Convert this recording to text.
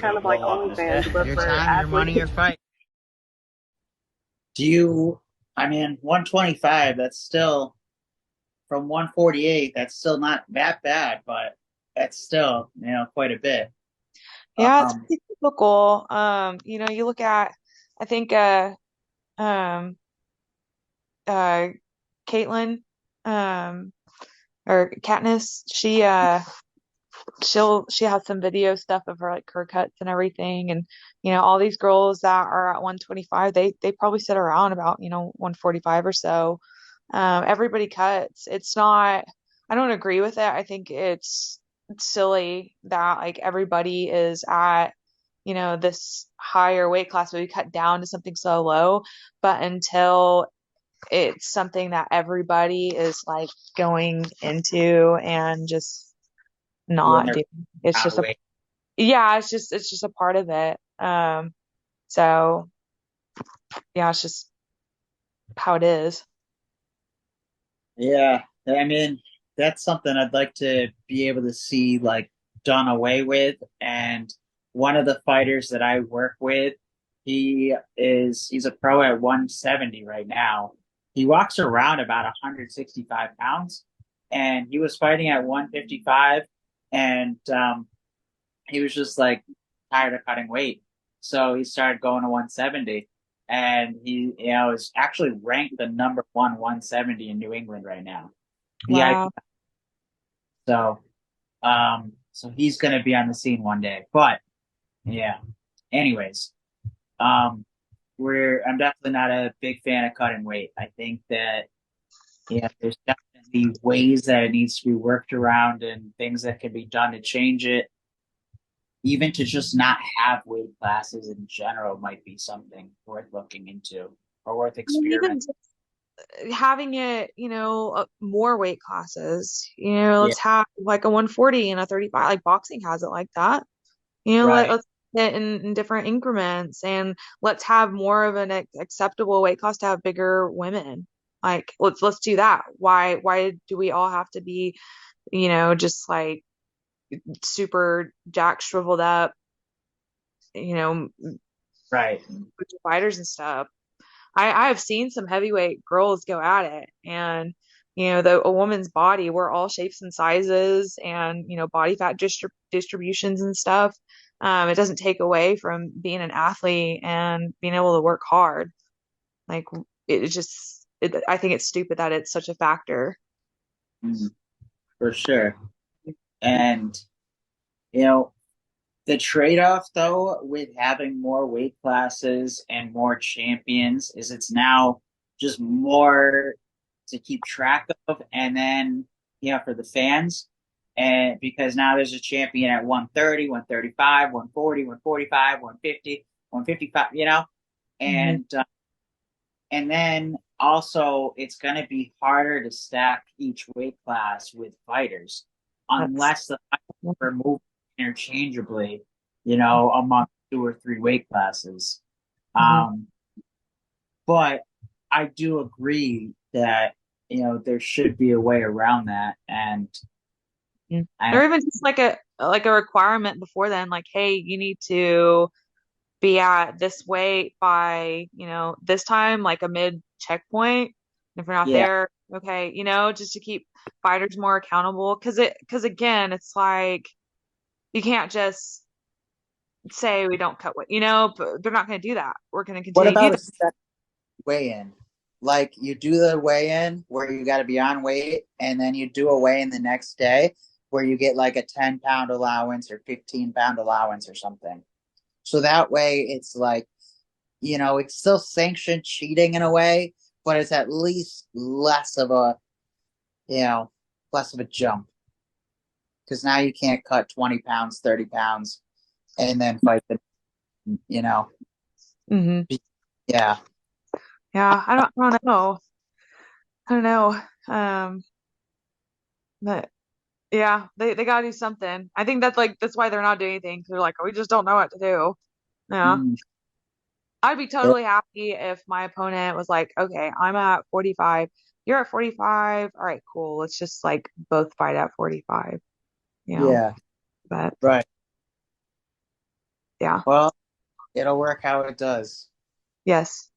kind of like OnlyFans, but Your for time, your money, your athletes. fight. Do you, I mean, 125, that's still from 148, that's still not that bad, but that's still, quite a bit. Yeah, it's Um, pretty typical. You look at, I think, um, uh, Caitlin, um, or Katniss, she has some video stuff of her like her cuts and everything, and all these girls that are at 125, they probably sit around about 145 or so. Everybody cuts. It's not. I don't agree with it. I think it's silly that like everybody is at this higher weight class, but we cut down to something so low. But until it's something that everybody is like going into and just doing not their doing. It's pound just a weight. yeah, it's just a part of it. So yeah, it's just how it is. Yeah, I mean, that's something I'd like to be able to see like done away with. And one of the fighters that I work with, he's a pro at 170 right now. He walks around about 165 pounds, and he was fighting at 155, and he was just like tired of cutting weight. So he started going to 170, and he, is actually ranked the number one 170 in New England right now. Yeah. Wow. So he's going to be on the scene one day. But yeah. Anyways, um, I'm definitely not a big fan of cutting weight. I think that there's definitely ways that it needs to be worked around and things that can be done to change it. Even to just not have weight classes in general might be something worth looking into or worth Even experimenting. just having it, more weight classes. Yeah, Let's have like a 140 and a 35. Like boxing has it like that. right. Let's get in different increments, and let's have more of an acceptable weight class to have bigger women. Like let's do that. Why do we all have to be, just like super jack shriveled up, you know, Right. fighters and stuff. I have seen some heavyweight girls go at it, and a woman's body, we're all shapes and sizes, and body fat distributions and stuff. It doesn't take away from being an athlete and being able to work hard. Like I think it's stupid that it's such a factor. Mhm. For sure. And, you know, the trade-off though with having more weight classes and more champions is it's now just more to keep track of, and then for the fans, and because now there's a champion at 130, 135, 140, 145, 150, 155, Hmm. and then also it's going to be harder to stack each weight class with fighters That's unless the fighters are moved interchangeably, among two or three weight classes. Mhm. Um, but I do agree that there should be a way around that, and Mhm. I Or even just like a requirement before then, like, hey, you need to be at this weight by, this time, like a mid checkpoint. If you're not yeah, there, okay, just to keep fighters more accountable. Because again, it's like you can't just say we don't cut weight, but they're not going to do that. We're going to what continue to do about a that. set weigh-in? Like you do the weigh-in where you got to be on weight, and then you do a weigh-in the next day where you get like a 10-pound allowance or 15-pound allowance or something. So that way it's like, it's still sanctioned cheating in a way, but it's at least you know, less of a jump. Because now you can't cut 20 pounds, 30 pounds, and then fight you know. Hmm. Yeah. Yeah, I don't know. I don't know. But yeah, they gotta do something. I think that's why they're not doing anything. 'Cause they're like, we just don't know what to do. Yeah. Mm, I'd be totally happy if my opponent was like, okay, I'm at 45, you're at 45. All right, cool. Let's just like both fight at 45, you know. yeah. But Right. Yeah. Well, it'll work how it does. Yes.